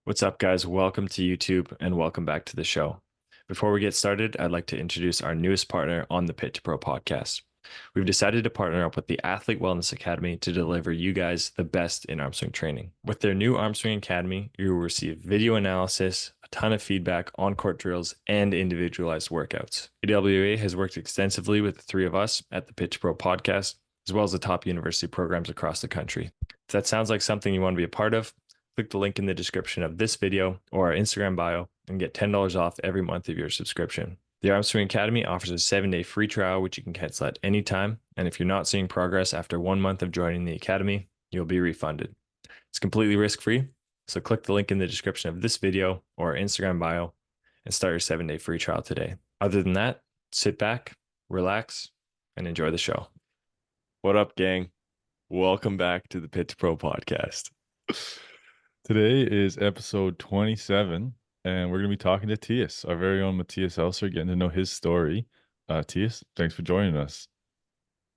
What's up, guys? Welcome to YouTube and welcome back to the show. Before we get started, I'd like to introduce our newest partner on the Pit to Pro podcast. We've decided to partner up with the Athlete Wellness Academy to deliver you guys the best in arm swing training. With their new Arm Swing Academy, you will receive video analysis, a ton of feedback, on-court drills, and individualized workouts. AWA has worked extensively with the three of us at the Pit to Pro podcast, as well as the top university programs across the country. If that sounds like something you want to be a part of, click the link in the description of this video or our Instagram bio and get $10 off every month of your subscription. The Arm Swing Academy offers a 7-day free trial, which you can cancel at any time. And if you're not seeing progress after 1 month of joining the Academy, you'll be refunded. It's completely risk-free. So click the link in the description of this video or our Instagram bio and start your 7-day free trial today. Other than that, sit back, relax, and enjoy the show. What up, gang? Welcome back to the Pit to Pro podcast. Today is episode 27, and we're going to be talking to Mathias, our very own Mathias Elser, getting to know his story. Mathias, thanks for joining us.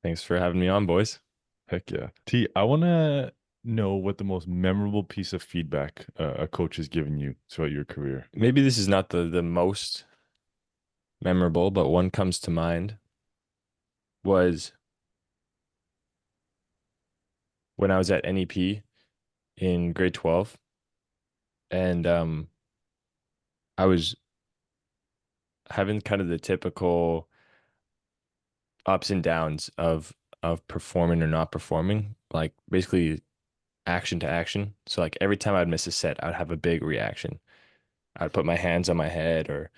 Thanks for having me on, boys. Heck yeah. T, I want to know what the most memorable piece of feedback a coach has given you throughout your career. Maybe this is not the most memorable, but one comes to mind was when I was at NEP in grade 12 and I was having kind of the typical ups and downs of performing or not performing, like basically action to action. So like every time I'd miss a set, I'd have a big reaction. I'd put my hands on my head or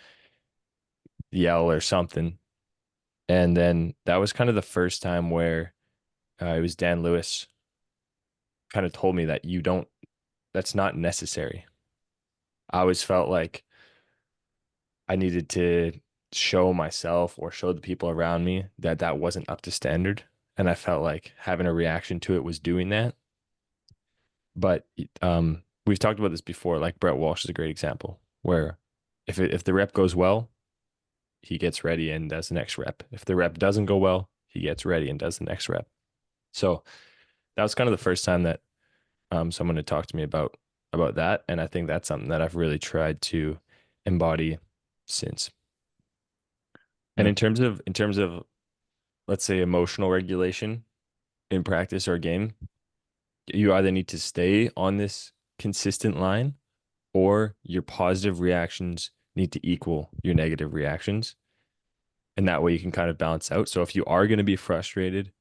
yell or something. And then that was kind of the first time where it was Dan Lewis kind of told me that that's not necessary. I always felt like I needed to show myself or show the people around me that that wasn't up to standard. And I felt like having a reaction to it was doing that. But we've talked about this before. Like Brett Walsh is a great example where if the rep goes well, he gets ready and does the next rep. If the rep doesn't go well, he gets ready and does the next rep. So that was kind of the first time that someone had talked to me about that, and I think that's something that I've really tried to embody since. And Yeah. in terms of let's say emotional regulation in practice or game, you either need to stay on this consistent line or your positive reactions need to equal your negative reactions. And that way you can kind of balance out. So if you are going to be frustrated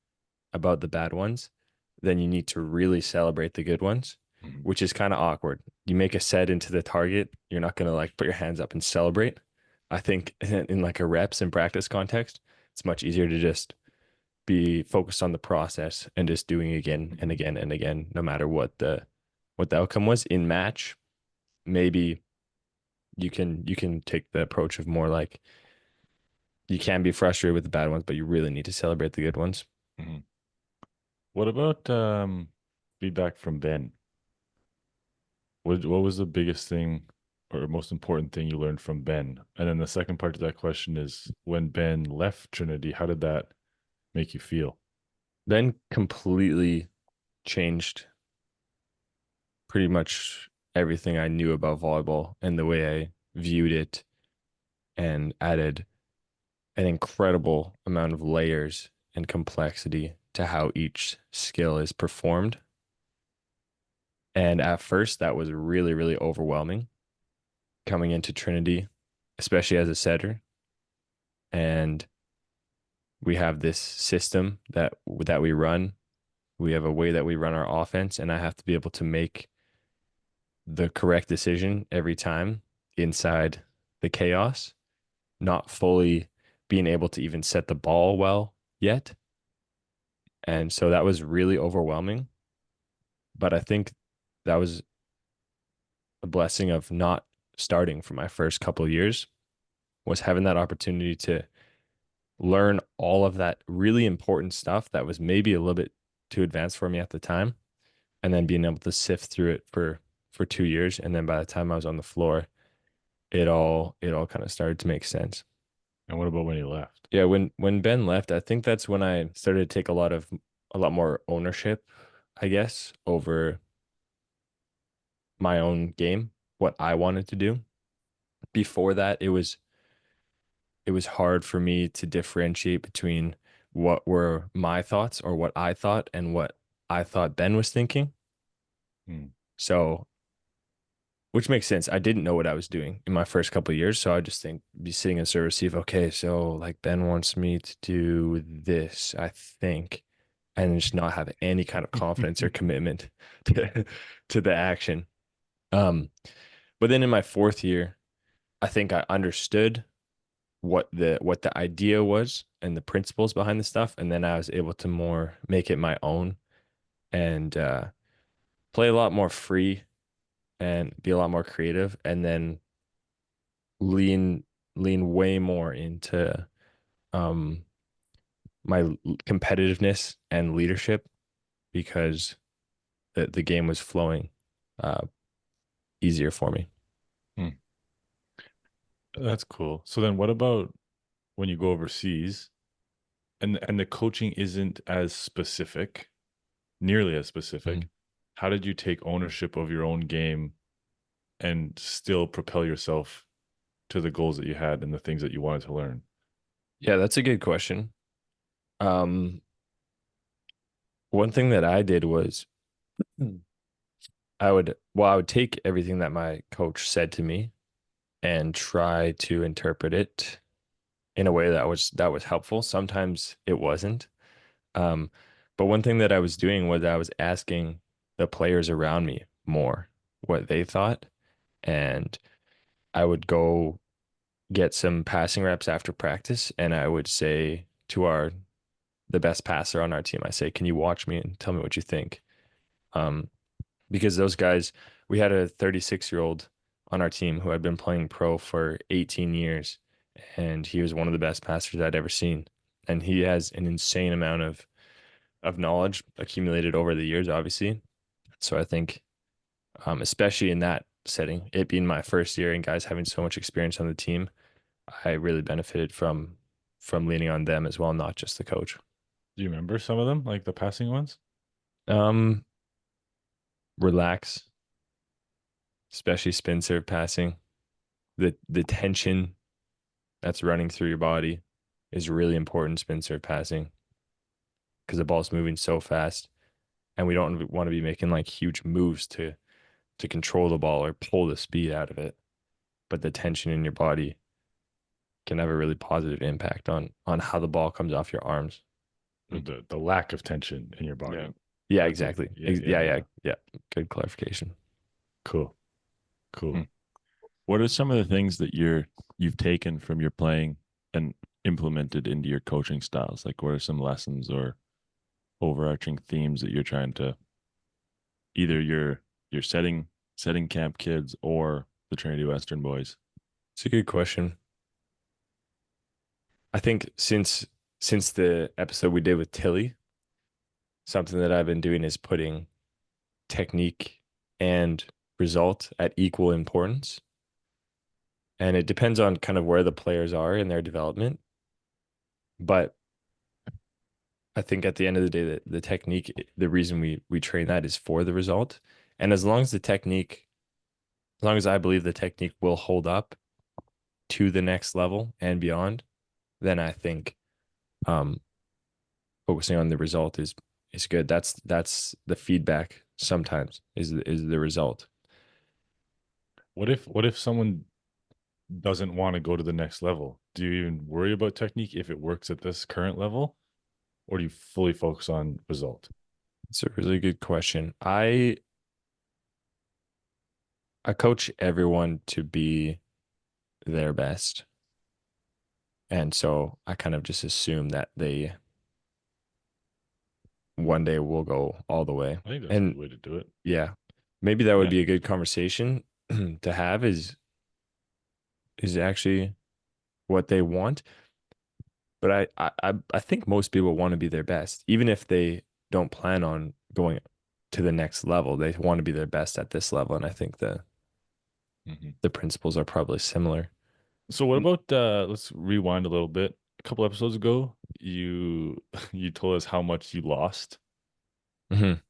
about the bad ones, then you need to really celebrate the good ones, which is kind of awkward. You make a set into the target, you're not going to like put your hands up and celebrate. I think in like a reps and practice context, it's much easier to just be focused on the process and just doing again and again and again, no matter what the outcome was. In match, maybe you can take the approach of more like you can be frustrated with the bad ones, but you really need to celebrate the good ones. Mhm. What about feedback from Ben? What was the biggest thing or most important thing you learned from Ben? And then the second part of that question is, when Ben left Trinity, how did that make you feel? Then completely changed pretty much everything I knew about volleyball and the way I viewed it and added an incredible amount of layers and complexity to how each skill is performed. And at first, that was really, really overwhelming coming into Trinity, especially as a setter. And we have this system that we run. We have a way that we run our offense, and I have to be able to make the correct decision every time inside the chaos, not fully being able to even set the ball well yet. And so that was really overwhelming. But I think that was a blessing of not starting for my first couple of years, was having that opportunity to learn all of that really important stuff that was maybe a little bit too advanced for me at the time, and then being able to sift through it for 2 years. And then by the time I was on the floor, it all kind of started to make sense. And what about when he left? Yeah, when Ben left, I think that's when I started to take a lot more ownership, I guess, over my own game. what I wanted to do. Before that, it was hard for me to differentiate between what were my thoughts or what I thought and what I thought Ben was thinking. Mm. So, which makes sense. I didn't know what I was doing in my first couple of years, so I just think be sitting in server receive. Okay, so like Ben wants me to do this, I think, and just not have any kind of confidence or commitment to to the action. Um, but then in my fourth year, I think I understood what the idea was and the principles behind the stuff, and then I was able to more make it my own and play a lot more free and be a lot more creative, and then lean lean way more into um my competitiveness and leadership because the game was flowing uh easier for me. Mm. That's cool. So then what about when you go overseas and the coaching isn't as specific, nearly as Mhm. specific? How did you take ownership of your own game and still propel yourself to the goals that you had and the things that you wanted to learn? Yeah, that's a good question. um One thing that I did was I would take everything that my coach said to me and try to interpret it in a way that was helpful. Sometimes it wasn't. Um, but one thing that I was doing was I was asking the players around me more what they thought, and I would go get some passing reps after practice, and I would say to our the best passer on our team, I say, "Can you watch me and tell me what you think?" Um, because those guys, we had a 36-year-old on our team who had been playing pro for 18 years, and he was one of the best passers I'd ever seen. And he has an insane amount of knowledge accumulated over the years, obviously. So I think, especially in that setting, it being my first year and guys having so much experience on the team, I really benefited from leaning on them as well, not just the coach. Do you remember some of them, like the passing ones? Um, Relax, especially spin serve passing. The tension that's running through your body is really important spin serve passing because the ball's moving so fast, and we don't want to be making like huge moves to control the ball or pull the speed out of it. But the tension in your body can have a really positive impact on how the ball comes off your arms. Or the lack of tension in your Yeah. body? Yeah, That's what, exactly. yeah, yeah, Yeah, yeah, yeah. yeah. Good clarification. Cool. Hmm. Cool. What are some of the things that you've taken from your playing and implemented into your coaching styles? Like, what are some lessons or overarching themes that you're trying to either your setting camp kids or the Trinity Western boys? It's a good question. I think since the episode we did with Tilly, something that I've been doing is putting technique and result at equal importance. And it depends on kind of where the players are in their development. But I think at the end of the day, the technique, the reason we train that is for the result. And as long as the technique, as long as I believe the technique will hold up to the next level and beyond, then I think um, focusing on the result is good. That's the feedback sometimes is the result. What if someone doesn't want to go to the next level? Do you even worry about technique if it works at this current level, or do you fully focus on result? It's a really good question. I coach everyone to be their best. And so I kind of just assume that they one day will go all the way. I think that's a good And way to do it. yeah, maybe that would Yeah. be a good conversation to have is actually what they want. But I think most people want to be their best, even if they don't plan on going to the next level. They want to be their best at this level, and I think Mhm. the principles are probably similar. So what about let's rewind a little bit. A couple episodes ago, you you told us how much you lost Mhm.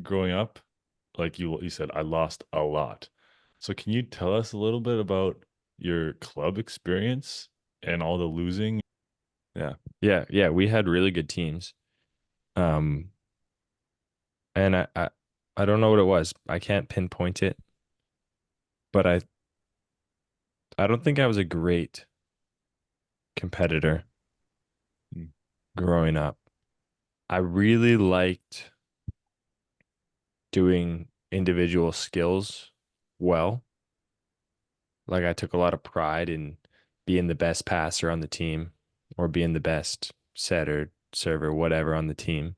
growing up. Like you said, I lost a lot. So can you tell us a little bit about your club experience and all the losing? Yeah, we had really good teams. Um, and I don't know what it was. I can't pinpoint it, but I don't think I was a great competitor Mm. growing up. I really liked doing individual skills well. Like I took a lot of pride in being the best passer on the team or being the best setter, server, whatever on the team,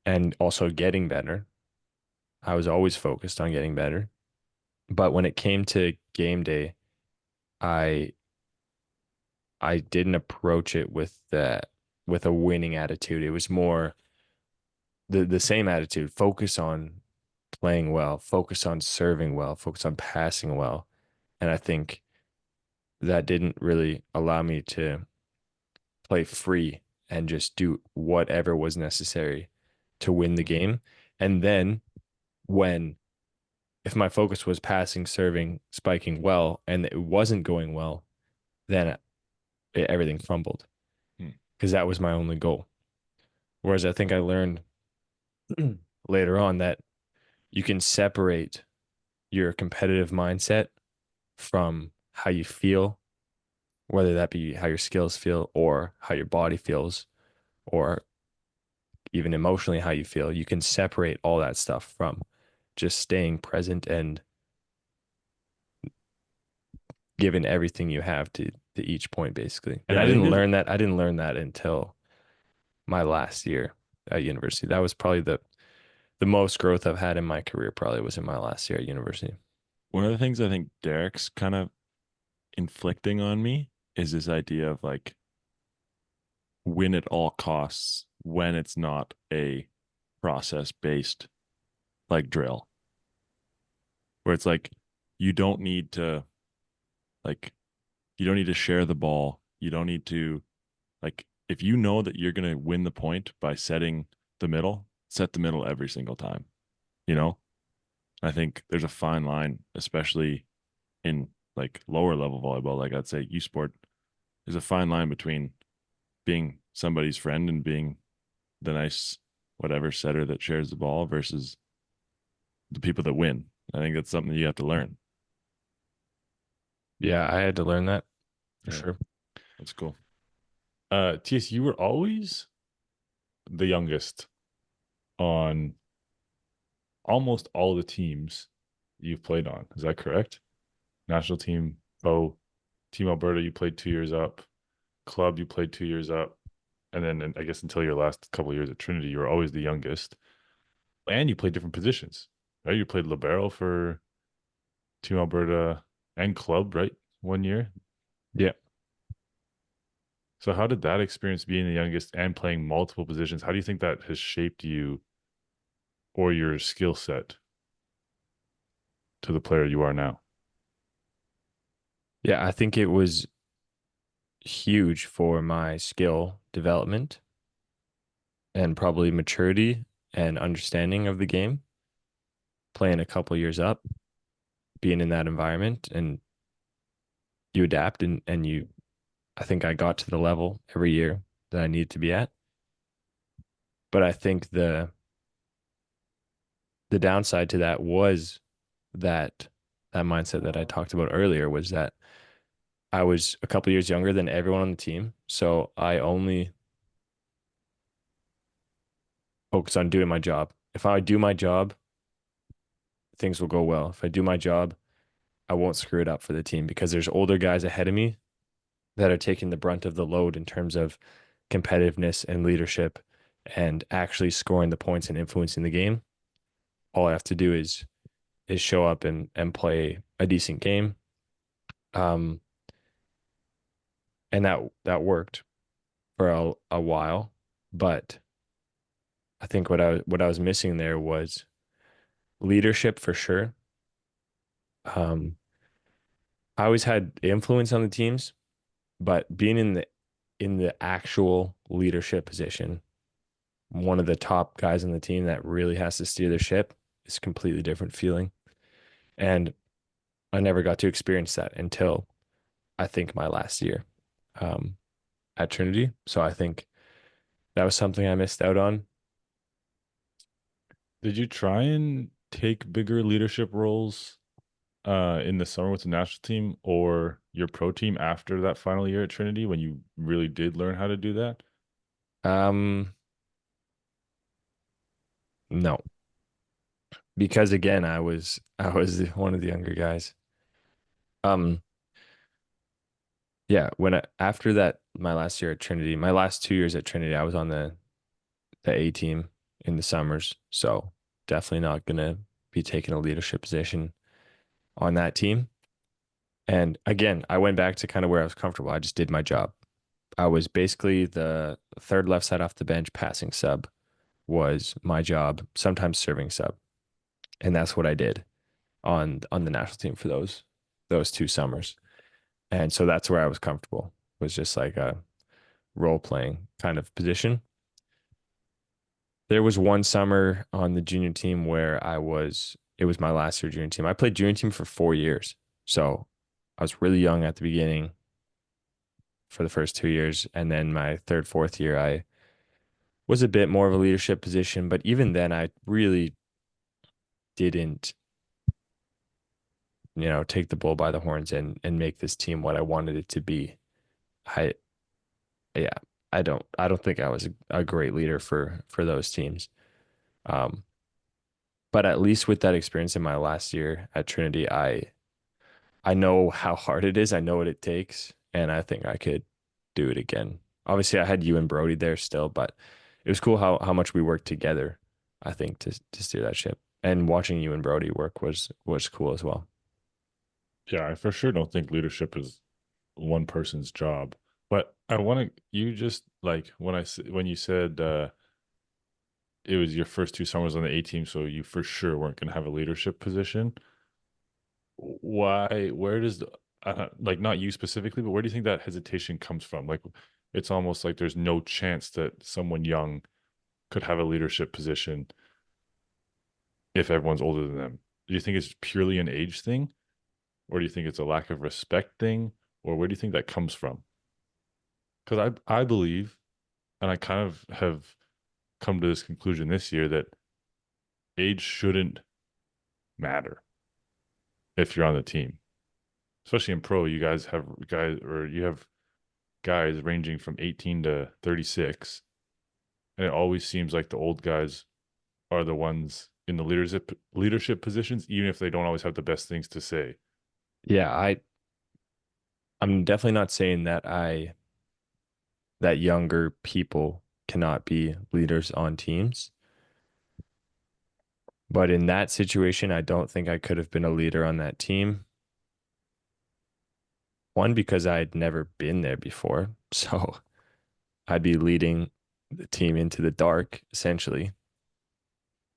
and also getting better. I was always focused on getting better. But when it came to game day, I I didn't approach it with a winning attitude. It was more the same attitude, focus on playing well, focus on serving well, focus on passing well. And I think that didn't really allow me to play free and just do whatever was necessary to win the game. And then when if my focus was passing, serving, spiking well, and it wasn't going well, then everything fumbled Hmm. because that was my only goal. Whereas I think I learned later on that you can separate your competitive mindset from how you feel, whether that be how your skills feel or how your body feels, or even emotionally how you feel. You can separate all that stuff from just staying present and giving everything you have to each point basically. And Yeah, I think there's I didn't learn that until my last year at university. That was probably the most growth I've had in my career probably was in my last year at university. One of the things I think Derek's kind of inflicting on me is this idea of like win at all costs when it's not a process based like drill, where it's like you don't need to like you don't need to share the ball. You don't need to like if you know that you're going to win the point by setting the middle, set the middle every single time. You know, I think there's a fine line, especially in like lower level volleyball. Like I'd say U Sport, there's a fine line between being somebody's friend and being the nice whatever setter that shares the ball versus the people that win. I think that's something you have to learn. Yeah, I had to learn that for Yeah, sure. that's cool. TS, you were always the youngest on almost all the teams you've played on. Is that correct? National team, Team Alberta, you played 2 years up. Club, you played 2 years up. And then I guess until your last couple of years at Trinity, you were always the youngest. And you played different positions, right? You played libero for Team Alberta and club, right? 1 year. Yeah. So how did that experience being the youngest and playing multiple positions? How do you think that has shaped you or your skill set to the player you are now? Yeah, I think it was huge for my skill development and probably maturity and understanding of the game, playing a couple years up, being in that environment and you adapt and you I think I got to the level every year that I needed to be at. But I think the downside to that was that that mindset that I talked about earlier was that I was a couple years younger than everyone on the team. So I only focus on doing my job. If I do my job, things will go well. If I do my job, I won't screw it up for the team because there's older guys ahead of me that are taking the brunt of the load in terms of competitiveness and leadership and actually scoring the points and influencing the game. All I have to do is show up and play a decent game. Um, and that worked for a while, but I think what I was missing there was leadership for sure. Um, I always had influence on the teams, but being in the actual leadership position, one of the top guys on the team that really has to steer the ship is a completely different feeling. And I never got to experience that until I think my last year um, at Trinity. So I think that was something I missed out on. Did you try and take bigger leadership roles in the summer with the national team or your pro team after that final year at Trinity when you really did learn how to do that? Um, no, because again, I was one of the younger guys. Um, yeah, after that, my last year at Trinity, my last 2 years at Trinity, I was on the A team in the summers. So definitely not gonna be taking a leadership position on that team. And again, I went back to kind of where I was comfortable. I just did my job. I was basically the third left side off the bench passing sub was my job, sometimes serving sub. And that's what I did on the national team for those 2 summers. And so that's where I was comfortable. Was just like a role playing kind of position. There was one summer on the junior team where it was my last year junior team. I played junior team for 4 years. So I was really young at the beginning for the first 2 years. And then my third, fourth year, I was a bit more of a leadership position. But even then, I really didn't, take the bull by the horns and make this team what I wanted it to be. I, yeah, I don't think I was a great leader for those teams. Um, but at least with that experience in my last year at Trinity, I know how hard it is. I know what it takes, and I think I could do it again. Obviously, I had you and Brody there still, but it was cool how much we worked together. I think to steer that ship, and watching you and Brody work was cool as well. Yeah, I for sure don't think leadership is one person's job. But I want to you just like when you said it was your first 2 summers on the A team, so you for sure weren't going to have a leadership position. Why? Where does like not you specifically, but where do you think that hesitation comes from? Like, it's almost like there's no chance that someone young could have a leadership position if everyone's older than them. Do you think it's purely an age thing, or do you think it's a lack of respect thing, or where do you think that comes from? Because I believe, and I kind of have come to this conclusion this year that age shouldn't matter if you're on the team, especially in pro. You have guys ranging from 18 to 36, and it always seems like the old guys are the ones in the leadership positions, even if they don't always have the best things to say. Yeah, I'm definitely not saying that younger people cannot be leaders on teams. But in that situation, I don't think I could have been a leader on that team. One, because I'd never been there before. So I'd be leading the team into the dark, essentially,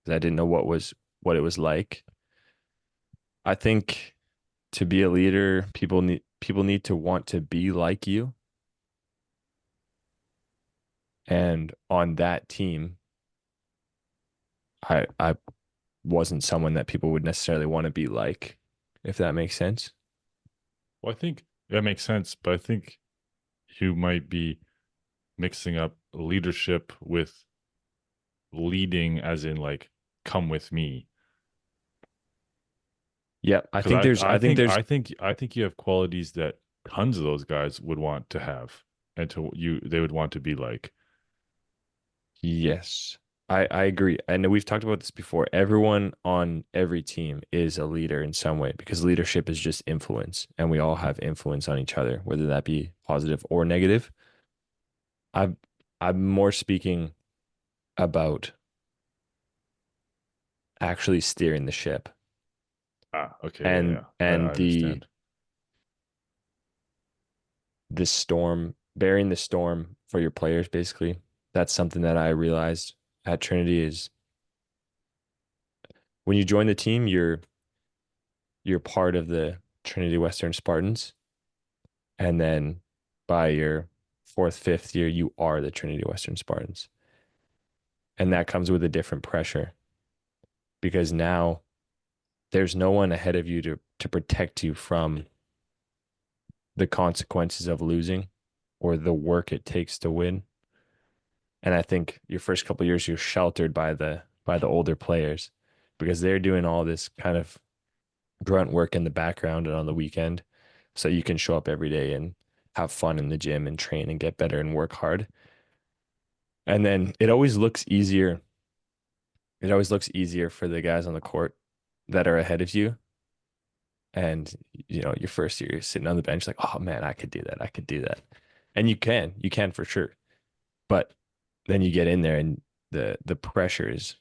because I didn't know what it was like. I think to be a leader, people need to want to be like you. And on that team, I wasn't someone that people would necessarily want to be like, if that makes sense. Well, I think that makes sense, but I think you might be mixing up leadership with leading, as in like, come with me. Yeah, I Because think there's I I think think there's I think I think you have qualities that tons of those guys would want to have, and they would want to be like. yes. I agree. And we've talked about this before. Everyone on every team is a leader in some way because leadership is just influence and we all have influence on each other, whether that be positive or negative. I'm I'm more speaking about actually steering the ship Ah, okay, yeah, and yeah, I and understand. the storm, bearing the storm for your players basically. That's something that I realized at Trinity is when you join the team, you're part of the Trinity Western Spartans. And then by your fourth, fifth year, you are the Trinity Western Spartans. And that comes with a different pressure. because now there's no one ahead of you to protect you from the consequences of losing or the work it takes to win. And I think your first couple of years you're sheltered by the older players because they're doing all this kind of grunt work in the background and on the weekend. So you can show up every day and have fun in the gym and train and get better and work hard. And then it always looks easier. It always looks easier for the guys on the court that are ahead of you. And your first year, you're sitting on the bench like, oh man, I could do that. I could do that. And you can for sure. But then you get in there and the pressure is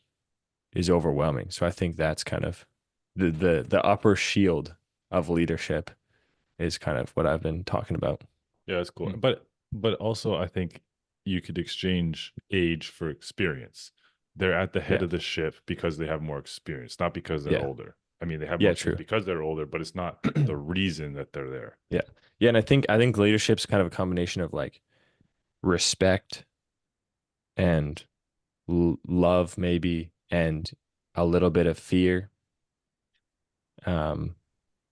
overwhelming. So I think that's kind of the upper shield of leadership is kind of what I've been talking about. Yeah, that's cool. Mm. But also I think you could exchange age for experience. They're at the head Yeah. of the ship because they have more experience, not because they're Yeah. older. I mean, they have more Yeah, experience true. because they're older, but it's not the reason that they're there. Yeah. Yeah, and I think leadership's kind of a combination of like respect and love maybe and a little bit of fear. Um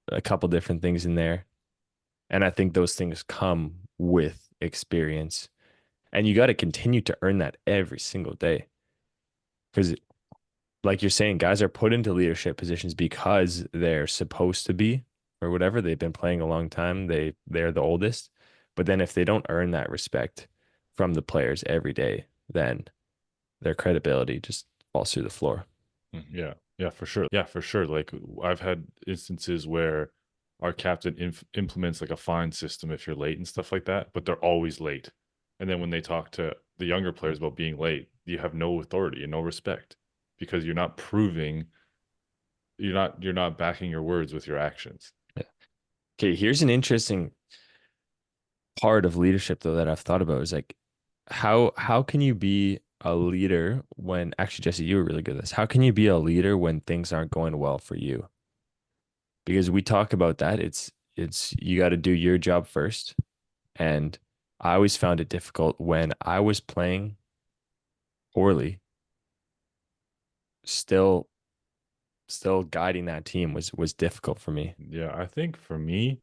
a couple different things in there. And I think those things come with experience. And you got to continue to earn that every single day. Because, like you're saying, guys are put into leadership positions because they're supposed to be or whatever. They've been playing a long time. They're the oldest. But then if they don't earn that respect from the players every day, then their credibility just falls through the floor. Yeah, yeah, for sure. Yeah, for sure. Like I've had instances where our captain implements like a fine system if you're late and stuff like that, but they're always late. And then when they talk to the younger players about being late, you have no authority and no respect because you're not proving you're not backing your words with your actions. Yeah. Okay, here's an interesting part of leadership though that I've thought about is like how can you be a leader when actually Jesse, you were really good at this. How can you be a leader when things aren't going well for you? Because we talk about that. It's you got to do your job first. And I always found it difficult when I was playing poorly, still still guiding that team was difficult for me. Yeah, I think for me,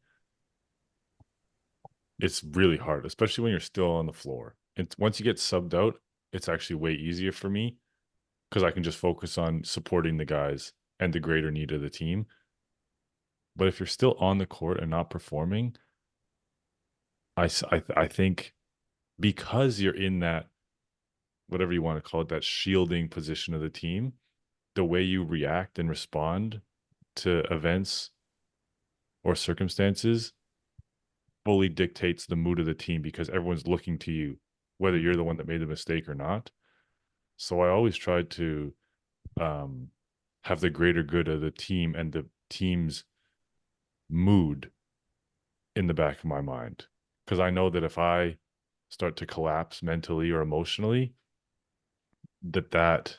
it's really hard, especially when you're still on the floor. And once you get subbed out, it's actually way easier for me because I can just focus on supporting the guys and the greater need of the team. But if you're still on the court and not performing, I think because you're in that, whatever you want to call it, that shielding position of the team, the way you react and respond to events or circumstances fully dictates the mood of the team because everyone's looking to you, whether you're the one that made the mistake or not. So I always try to um, have the greater good of the team and the team's mood in the back of my mind. Because I know that if I start to collapse mentally or emotionally, that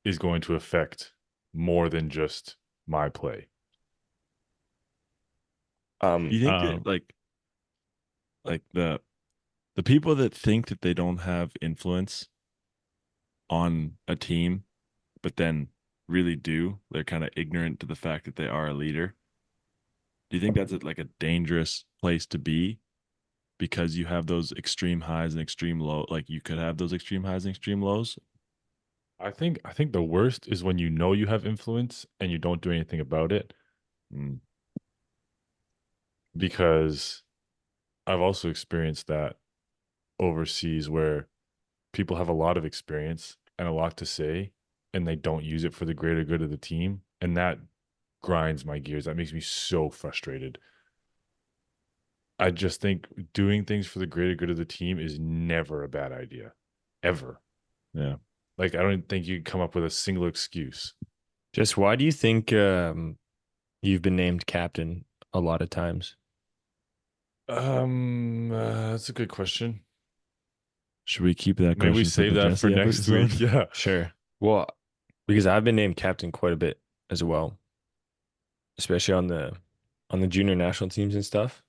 is going to affect more than just my play. Do you think that like the people that think that they don't have influence on a team, but then really do, they're kind of ignorant to the fact that they are a leader. Do you think that's like a dangerous place to be because you have those extreme highs and extreme low? Like you could have those extreme highs and extreme lows. I think the worst is when you know you have influence and you don't do anything about it. Mm. Because I've also experienced that overseas where people have a lot of experience and a lot to say and they don't use it for the greater good of the team, and that grinds my gears. That makes me so frustrated. I just think doing things for the greater good of the team is never a bad idea, ever. Yeah. Like I don't think you can come up with a single excuse. Just why do you think you've been named captain a lot of times? That's a good question. Should we keep that Maybe we question for save the that for Jesse next episode? week. Yeah. Sure. Well, because I've been named captain quite a bit as well, especially on the junior national teams and stuff.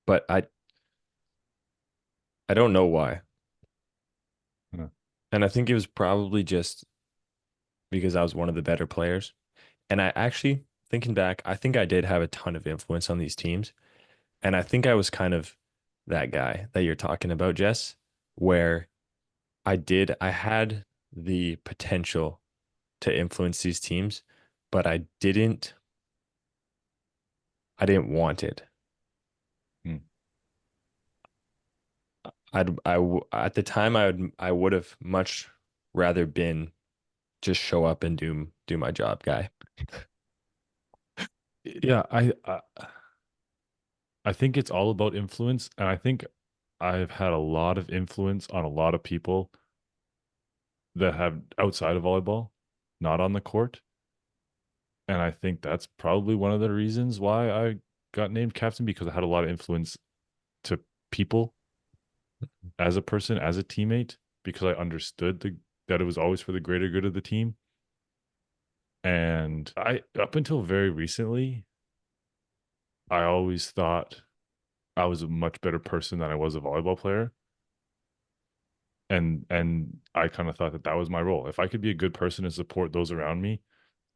But I don't know why. Yeah. And I think it was probably just because I was one of the better players. And I actually, thinking back, I think I did have a ton of influence on these teams. And I think I was kind of that guy that you're talking about, Jess, where I had the potential to influence these teams, but I didn't want it. Hmm. At the time I would have much rather been just show up and do my job guy. Yeah, I think it's all about influence, and I think I've had a lot of influence on a lot of people that have outside of volleyball, not on the court. And I think that's probably one of the reasons why I got named captain, because I had a lot of influence to people as a person, as a teammate, because I understood that it was always for the greater good of the team. And I, up until very recently, I always thought I was a much better person than I was a volleyball player. And I kind of thought that that was my role. If I could be a good person and support those around me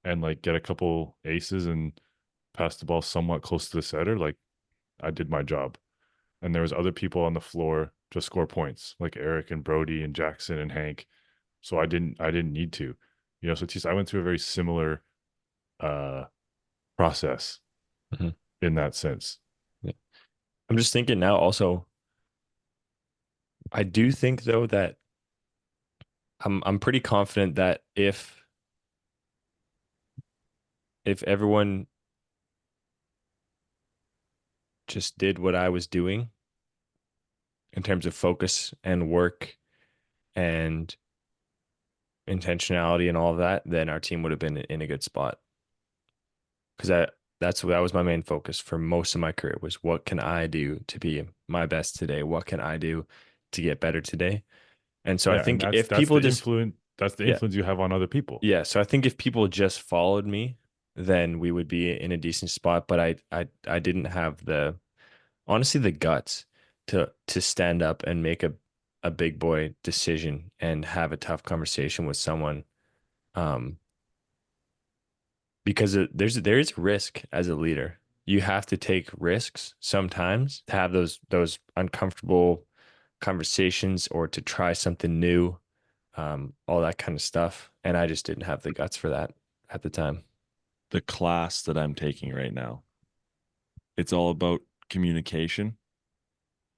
and like get a couple aces and pass the ball somewhat close to the setter, like I did my job. And there was other people on the floor to score points, like Eric and Brody and Jackson and Hank. So I didn't need to, So I went through a very similar uh process Mhm. in that sense. Yeah. I'm just thinking now also, I do think though that I'm pretty confident that if everyone just did what I was doing in terms of focus and work and intentionality and all of that, then our team would have been in a good spot. Because that was my main focus for most of my career, was what can I do to be my best today? What can I do to get better today? And so I Yeah, and think that's if that's people the just influence that's the yeah, influence you have on other people. yeah, so I think if people just followed me, then we would be in a decent spot. But I didn't have the honestly the guts to stand up and make a big boy decision and have a tough conversation with someone. Um, because there is risk as a leader. You have to take risks sometimes to have those uncomfortable conversations or to try something new, all that kind of stuff. And I just didn't have the guts for that at the time. The class that I'm taking right now, it's all about communication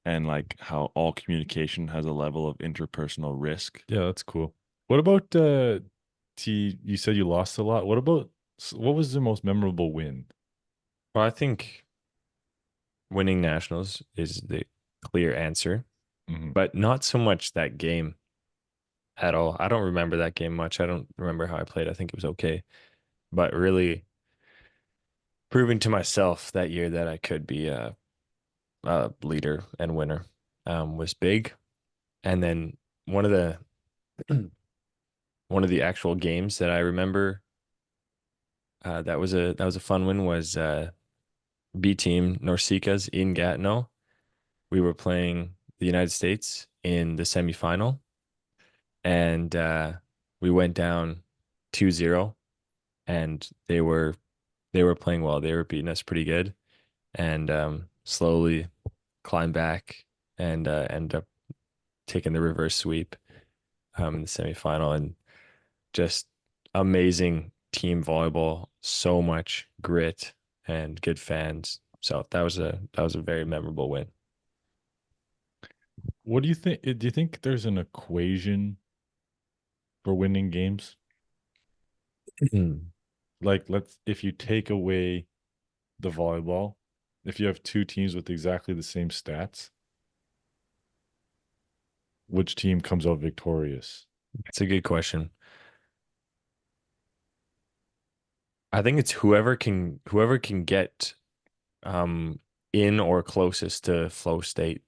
and like how all communication has a level of interpersonal risk. Yeah, that's cool. What about T? You said you lost a lot. What was the most memorable win? Well, I think winning nationals is the clear answer, Hmm. but not so much that game at all. I don't remember that game much. I don't remember how I played. I think it was okay, but really proving to myself that year that I could be a leader and winner was big. And then one of the one of the actual games that I remember that was a fun one was B team Norsikas in Gatineau. We were playing the United States in the semifinal, and we went down 2-0, and they were playing well. They were beating us pretty good, and slowly climbed back and ended up taking the reverse sweep in the semifinal, and just amazing team volleyball, so much grit and good fans. So that was a very memorable win. What do you think? Do you think there's an equation for winning games? Like, if you take away the volleyball, if you have two teams with exactly the same stats, which team comes out victorious? It's a good question. I think it's whoever can get um in or closest to flow state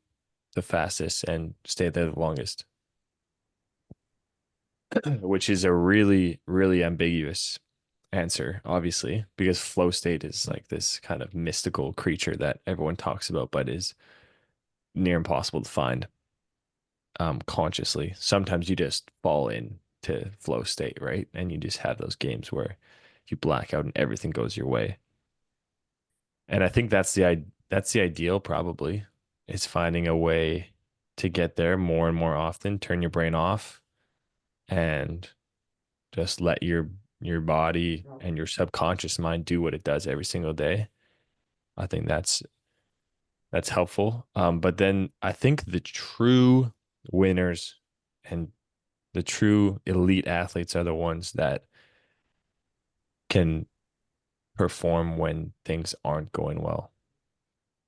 the fastest and stay there the longest, which is a really, really ambiguous answer, obviously, because flow state is like this kind of mystical creature that everyone talks about, but is near impossible to find consciously. Sometimes you just fall into into flow state, right? And you just have those games where you black out and everything goes your way. And I think that's the ideal probably is finding a way to get there more and more often, turn your brain off and just let your body and your subconscious mind do what it does every single day. I think that's helpful. But then I think the true winners and the true elite athletes are the ones that can perform when things aren't going well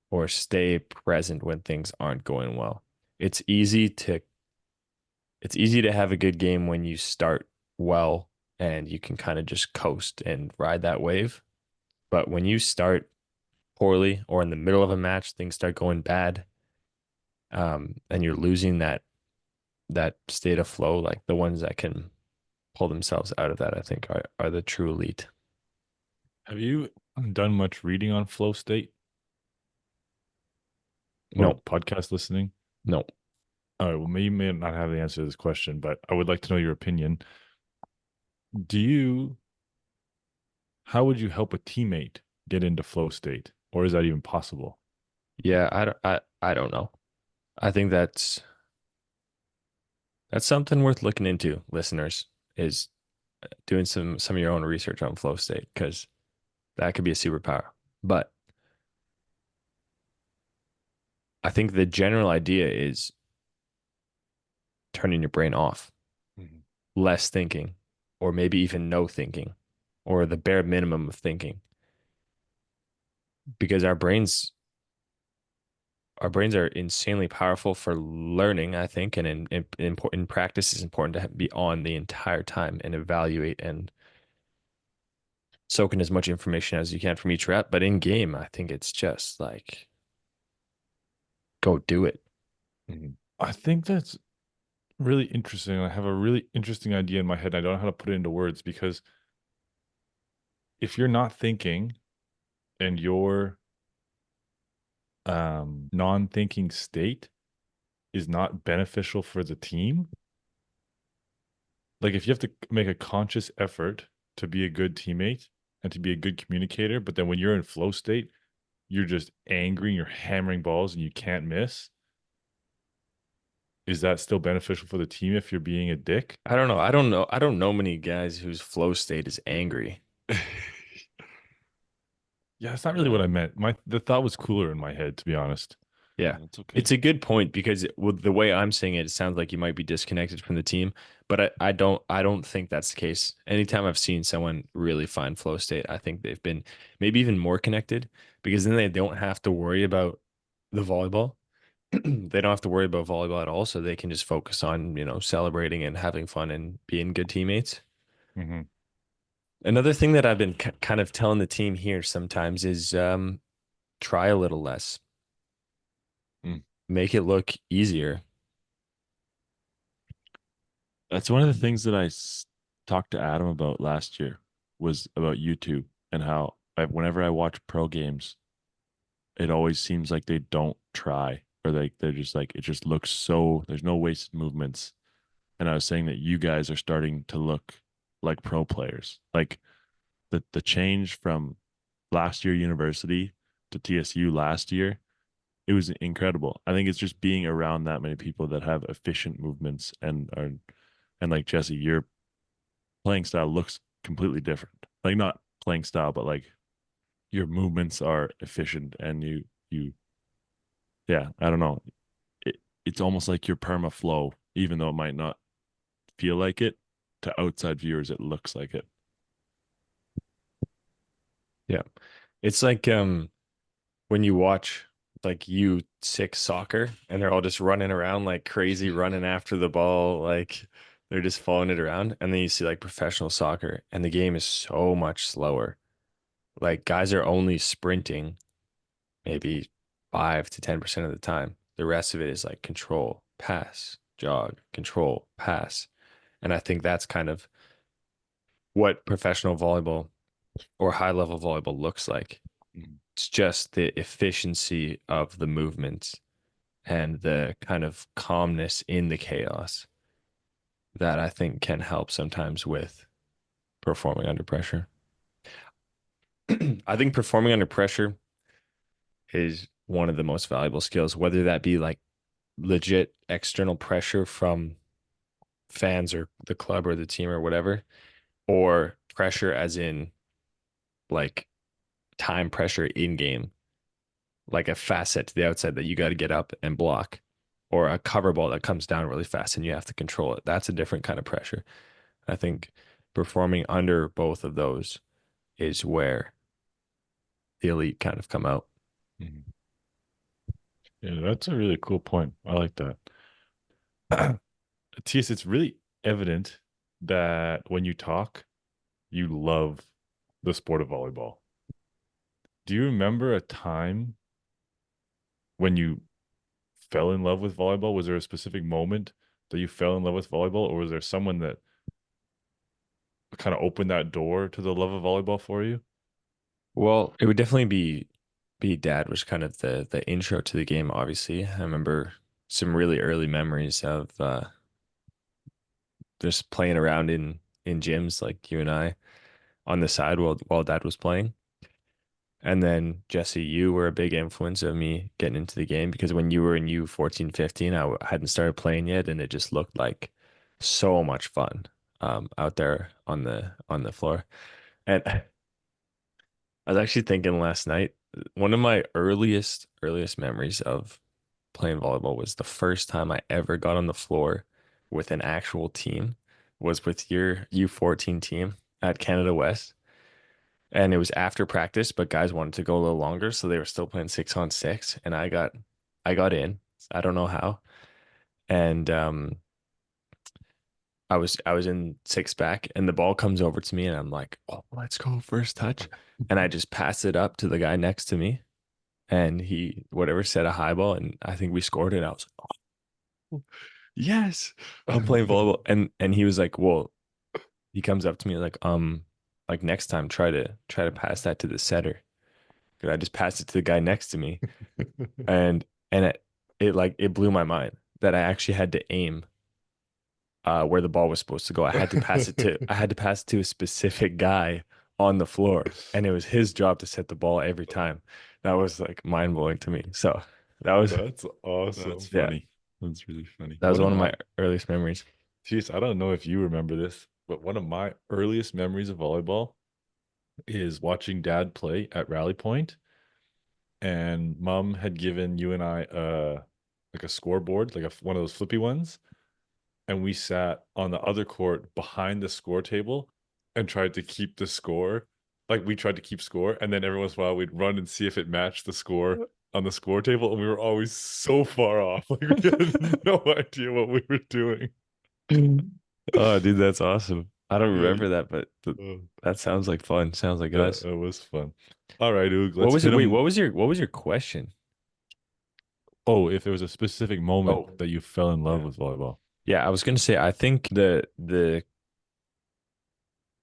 or stay present when things aren't going well. It's easy to it's easy to have a good game when you start well and you can kind of just coast and ride that wave. But when you start poorly or in the middle of a match, things start going bad, and you're losing that state of flow, like the ones that can pull themselves out of that, I think are the true elite. Have you done much reading on flow state or No, podcast listening? no. All right. Well, you may not have the answer to this question, but I would like to know your opinion. How would you help a teammate get into flow state, or is that even possible? Yeah, I don't know. I think that's something worth looking into, listeners, is doing some of your own research on flow state because that could be a superpower. But I think the general idea is turning your brain off, Mhm. less thinking, or maybe even no thinking, or the bare minimum of thinking. Because our brains are insanely powerful for learning, I think, and in practice it's important to be on the entire time and evaluate and soak in as much information as you can from each rep. But in game, I think it's just like go do it. Mhm. I think that's really interesting. I have a really interesting idea in my head. I don't know how to put it into words because if you're not thinking and your non-thinking state is not beneficial for the team, like if you have to make a conscious effort to be a good teammate and to be a good communicator, but then when you're in flow state, you're just angry, you're hammering balls and you can't miss. Is that still beneficial for the team if you're being a dick? I don't know. I don't know. I don't know many guys whose flow state is angry. Yeah, that's not really what I meant. The thought was cooler in my head, to be honest. Yeah. That's okay. It's a good point because with the way I'm saying it, it sounds like you might be disconnected from the team, but I don't think that's the case. Anytime I've seen someone really find flow state, I think they've been maybe even more connected because then they don't have to worry about the volleyball. They don't have to worry about volleyball at all, so they can just focus on, celebrating and having fun and being good teammates. Mm-hmm. Another thing that I've been kind of telling the team here sometimes is try a little less, Mm. make it look easier. That's one of the things that talked to Adam about last year was about YouTube and how whenever I watch pro games, it always seems like they don't try or they're just like it just looks so there's no wasted movements. And I was saying that you guys are starting to look like pro players. Like the change from last year university to TSU last year, it was incredible. I think it's just being around that many people that have efficient movements and like Jesse, your playing style looks completely different. Like not playing style, but like your movements are efficient and you yeah, I don't know. It's almost like your perma flow, even though it might not feel like it. To outside viewers, it looks like it. Yeah. It's like when you watch like U6 soccer and they're all just running around like crazy, running after the ball, like they're just following it around. And then you see like professional soccer and the game is so much slower. Like guys are only sprinting maybe 5 to 10% of the time. The rest of it is like control, pass, jog, control, pass. And I think that's kind of what professional volleyball or high level volleyball looks like. Mhm. It's just the efficiency of the movements and the kind of calmness in the chaos. that I think can help sometimes with performing under pressure. I think performing under pressure is one of the most valuable skills, whether that be like legit external pressure from fans or the club or the team or whatever, or pressure as in like time pressure in game, like a fast set to the outside that you got to get up and block, or a cover ball that comes down really fast and you have to control it. That's a different kind of pressure. I think performing under both of those is where the elite kind of come out. Mhm. Yeah, that's a really cool point. I like that. TS, it's really evident that when you talk, you love the sport of volleyball. Do you remember a time when you fell in love with volleyball? Was there a specific moment that you fell in love with volleyball, or was there someone that kind of opened that door to the love of volleyball for you? Well, it would definitely be dad was kind of the intro to the game, obviously. I remember some really early memories of just playing around in gyms like you and I on the side while dad was playing. And then Jesse, you were a big influence of me getting into the game because when you were in U 14, 15, hadn't started playing yet, and it just looked like so much fun out there on the floor. And I was actually thinking last night, one of my earliest memories of playing volleyball was the first time I ever got on the floor with an actual team was with your U 14 team at Canada West. And it was after practice, but guys wanted to go a little longer, so they were still playing 6-on-6, and I got in. I don't know how. And I was in six back and the ball comes over to me and I'm like, "Oh, let's go first touch." And I just passed it up to the guy next to me and he whatever set a high ball and I think we scored it. I was like, "Oh, yes. I'm playing volleyball." And he was like, "Well," he comes up to me like next time try to pass that to the setter. 'Cause I just passed it to the guy next to me, and it blew my mind that I actually had to aim where the ball was supposed to go. I had to pass it to a specific guy on the floor, and it was his job to set the ball every time. That was like mind blowing to me. So that was That's That's awesome. yeah, funny. That's really funny. that was One of one of my my, earliest memories. geez, I don't know if you remember this, but one of my earliest memories of volleyball is watching dad play at Rally Point, and mom had given you and I like a scoreboard, like one of those flippy ones, and we sat on the other court behind the score table and tried to keep the score. Like we tried to keep score, and then every once in a while we'd run and see if it matched the score on the score table, and we were always so far off. Like we had no idea what we were doing. Oh, dude, that's awesome. I don't Yeah, remember that, but uh, that sounds like fun. Sounds like yeah, us. it was fun. All right, Oog, What let's was hit it? Wait, them. what was your question? Oh, if there was a specific moment Oh, that you fell in love yeah. with volleyball. Yeah, I was gonna say I think the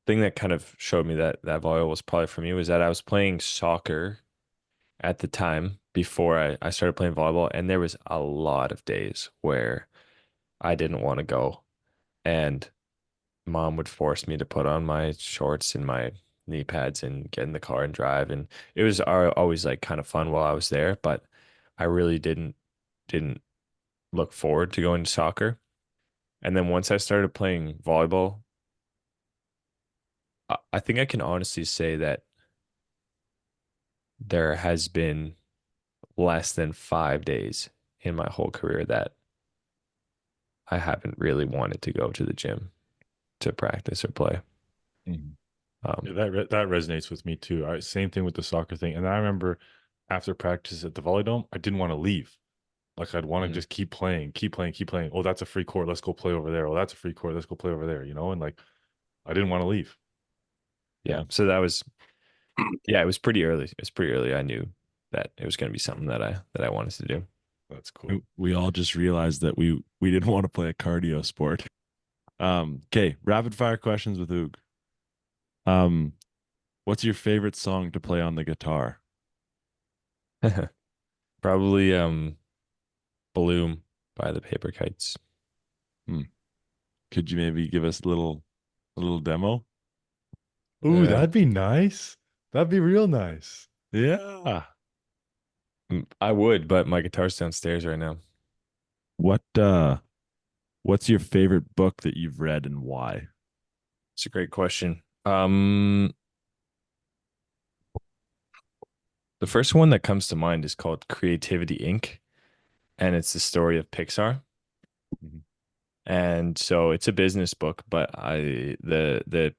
thing that kind of showed me that volleyball was probably for me was that I was playing soccer at the time before I started playing volleyball, and there was a lot of days where I didn't want to go, and mom would force me to put on my shorts and my knee pads and get in the car and drive, and it was always like kind of fun while I was there, but I really didn't look forward to going to soccer. And then once I started playing volleyball, I think I can honestly say that there has been less than 5 days in my whole career that I haven't really wanted to go to the gym to practice or play. Mhm. Yeah, Um, that resonates with me too. Same thing with the soccer thing. And I remember after practice at the Volley Dome, I didn't want to leave. Like I'd want to mhm. just keep playing, keep playing, keep playing. Oh, that's a free court. Let's go play over there. Oh, that's a free court. Let's go play over there. And like I didn't want to leave. Yeah. So that was, yeah, it was pretty early. It was pretty early. I knew that it was going to be something that I wanted to do. That's We cool. we all just realized that we didn't want to play a cardio sport. Okay, rapid fire questions with Oog. Um, what's your favorite song to play on the guitar? Probably Bloom by the Paper Kites. Hmm. Could you maybe give us a little demo? Ooh, Um, that'd be nice. That'd be real nice. Yeah. I would, but my guitar's downstairs right now. What what's your favorite book that you've read and why? It's a great question. The first one that comes to mind is called Creativity Inc. and it's the story of Pixar. Mhm. And so it's a business book, but the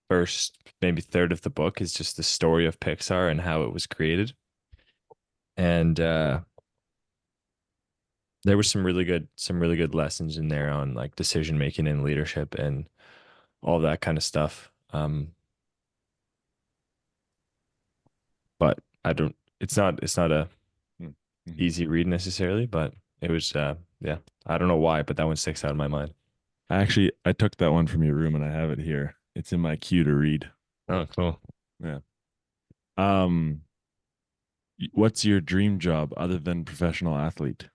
first maybe third of the book is just the story of Pixar and how it was created. And there were some really good lessons in there on like decision making and leadership and all that kind of stuff. But I don't it's not a Mhm. easy read necessarily, but it was yeah. I don't know why, but that one sticks out in my mind. I took that one from your room and I have it here. It's in my queue to read. Oh, cool. Yeah. Um, what's your dream job other than professional athlete?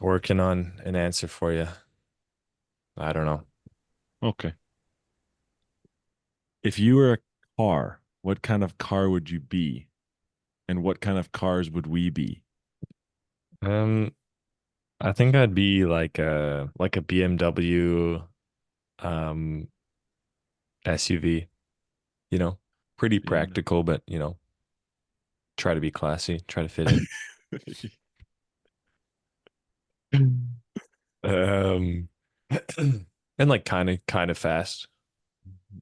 Working on an answer for you. I don't know. Okay. If you were a car, what kind of car would you be? And what kind of cars would we be? Um, I think I'd be like a BMW um SUV, you know, pretty BMW. practical, but try to be classy, try to fit in. Um, and like kind of fast,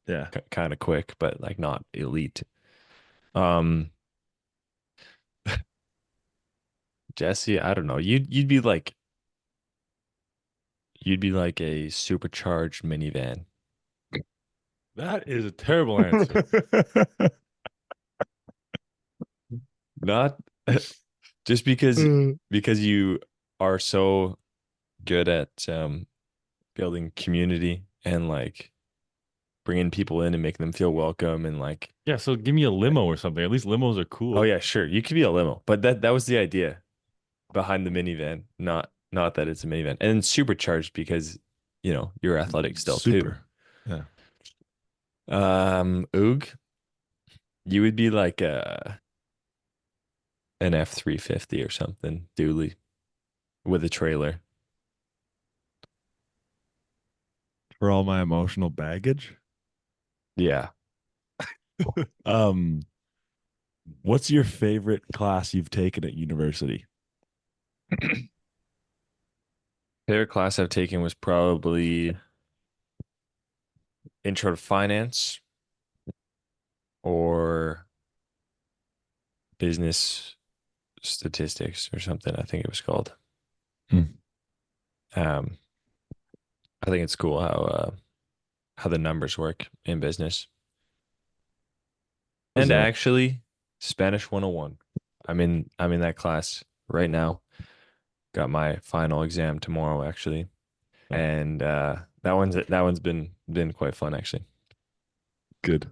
Yeah. kind of quick, but like not elite. Um, Jesse, I don't know. You'd be like a supercharged minivan. That is a terrible answer. Not just because you are so good at building community and like bringing people in and making them feel welcome and like Yeah, so give me a limo or something. At least limos are oh cool. yeah, sure, you could be a limo, but that was the idea behind the minivan, not that it's a minivan. And then supercharged because you're athletic still too. Super. Yeah. Oog, you would be like an F-350 or something, dually with a trailer. For all my emotional baggage. Yeah. Um, what's your favorite class you've taken at university? Favorite class I've taken was probably Intro to Finance or Business Statistics or something, I think it was called. Hmm. Um, I think it's cool how the numbers work in business. Was And that? actually, Spanish 101. I'm in that class right now. Got my final exam tomorrow actually. Oh, And that one's been quite fun actually. Good.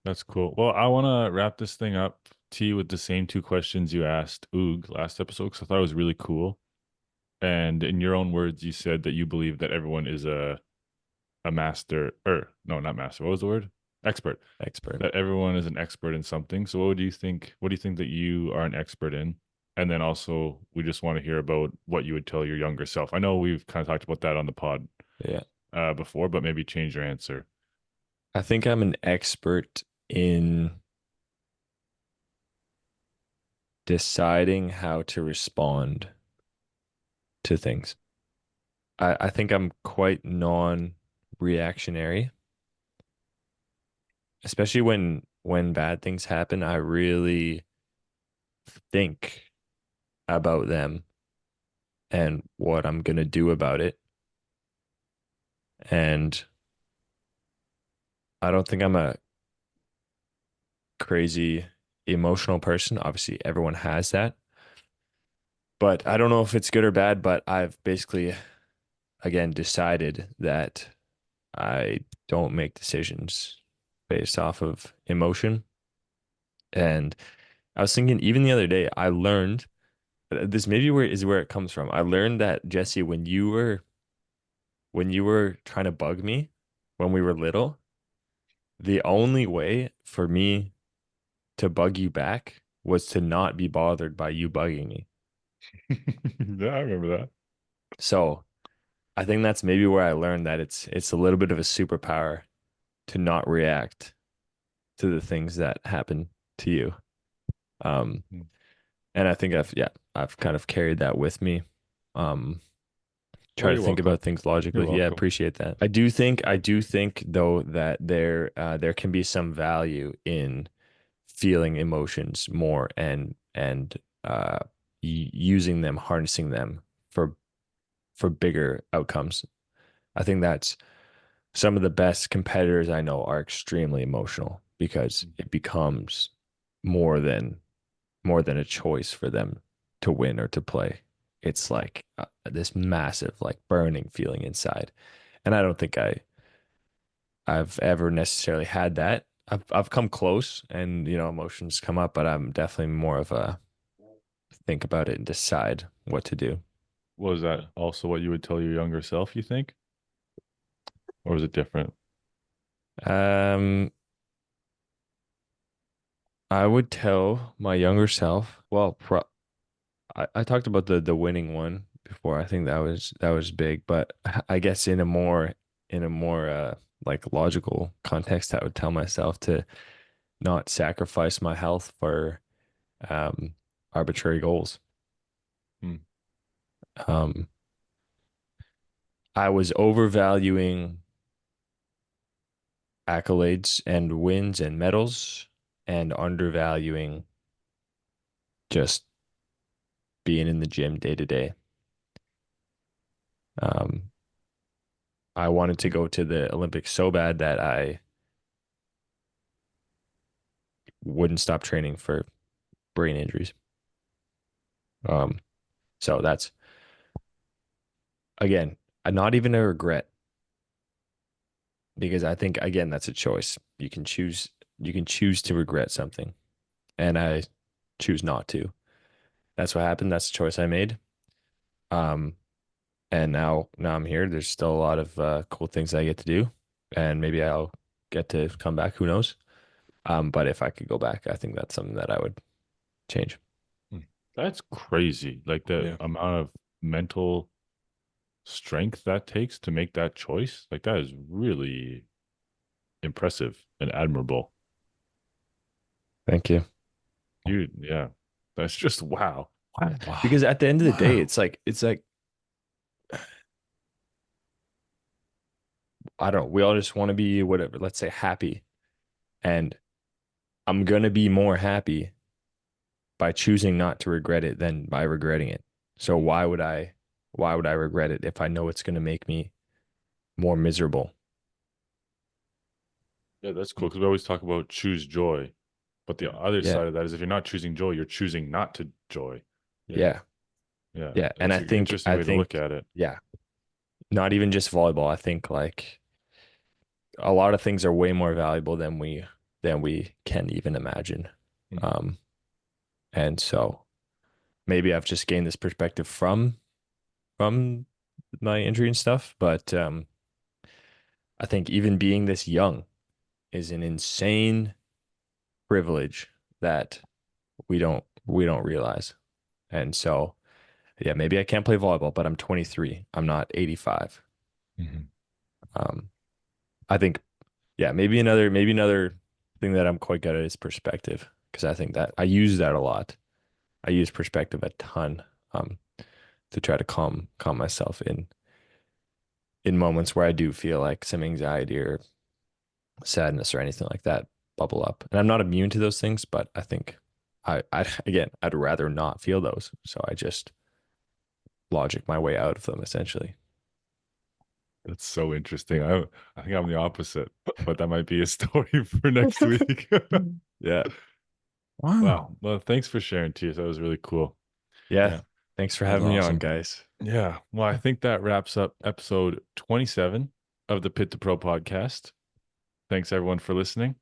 that's cool. Well, I want to wrap this thing up, T, with the same two questions you asked Oog last episode because I thought it was really cool. And in your own words, you said that you believe that everyone is a master, or no, not master. What was the word? Expert. Expert. That everyone is an expert in something. So what do you think? What do you think that you are an expert in? And then also, we just want to hear about what you would tell your younger self. I know we've kind of talked about that on the pod Yeah. before, but maybe change your answer. I think I'm an expert in deciding how to respond to things. I think I'm quite non-reactionary, especially when bad things happen. I really think about them and what I'm gonna do about it. And I don't think I'm a crazy emotional person. Obviously, everyone has that. But I don't know if it's good or bad, but I've basically again decided that I don't make decisions based off of emotion. And I was thinking even the other day, I learned this maybe where it comes from. I learned that, Jesse, when you were trying to bug me when we were little, the only way for me to bug you back was to not be bothered by you bugging me. Yeah, I remember that. So I think that's maybe where I learned that it's a little bit of a superpower to not react to the things that happen to you. Um, Mm. and I think I've kind of carried that with me. Um, Well, try to you're think welcome. about things You're logically. Yeah, welcome. appreciate that. I do think though that there can be some value in feeling emotions more and using them, harnessing them for bigger outcomes. I think that's some of the best competitors I know are extremely emotional because Mm. it becomes more than more than a choice for them to win or to play. It's like this massive, like burning feeling inside. And I don't think I've ever necessarily had that. I've come close and emotions come up, but I'm definitely more of a think about it and decide what to do. Was that also what you would tell your younger self, you think? Or is it different? Um, I would tell my younger self, well, I talked about the winning one before. I think that was big, but I guess in a more like logical context, I would tell myself to not sacrifice my health for um arbitrary goals. Hmm. Um, I was overvaluing accolades and wins and medals and undervaluing just being in the gym day to day. Um, I wanted to go to the Olympics so bad that I wouldn't stop training for brain injuries. Um, so that's again, not even a regret because I think again that's a choice. You can choose to regret something, and I choose not to. That's what happened. That's the choice I made. Um, and now I'm here. There's still a lot of cool things I get to do, and maybe I'll get to come back. Who knows? But if I could go back, I think that's something that I would change. Hmm. That's crazy. Like the Yeah. amount of mental strength that takes to make that choice. Like that is really impressive and admirable. Thank you. Dude, yeah. That's just wow. Wow. Because at the end of the day, Wow. it's like I don't know. We all just want to be whatever. Let's say happy, and I'm gonna be more happy by choosing not to regret it than by regretting it. So why would I regret it if I know it's gonna make me more miserable? Yeah, that's cool because we always talk about choose joy. But the other Yeah, side of that is if you're not choosing joy, you're choosing not to joy. Yeah. yeah, Yeah. yeah. And It's I an think interesting I way to look think at it. yeah, not even just volleyball. I think like a lot of things are way more valuable than we can even imagine. Mhm. Um, and so maybe I've just gained this perspective from my injury and stuff, but I think even being this young is an insane privilege that we don't realize. And so, yeah, maybe I can't play volleyball, but I'm 23. I'm not 85. Mhm. Um, I think, yeah, maybe another thing that I'm quite good at is perspective because I think that I use that a lot. I use perspective a ton um, to try to calm myself in moments where I do feel like some anxiety or sadness or anything like that bubble up. And I'm not immune to those things, but I think I again, I'd rather not feel those. So I just logic my way out of them essentially. That's so interesting. I think I'm the opposite, but that might be a story for next week. Yeah. Wow. Wow. Well, thanks for sharing, T. That was really cool. Yeah. Yeah, Thanks for that was having me on, awesome. guys. Yeah. Well, I think that wraps up episode 27 of the Pit to Pro podcast. Thanks everyone for listening.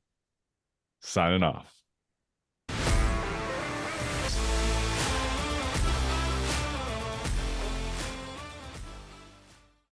Signing off.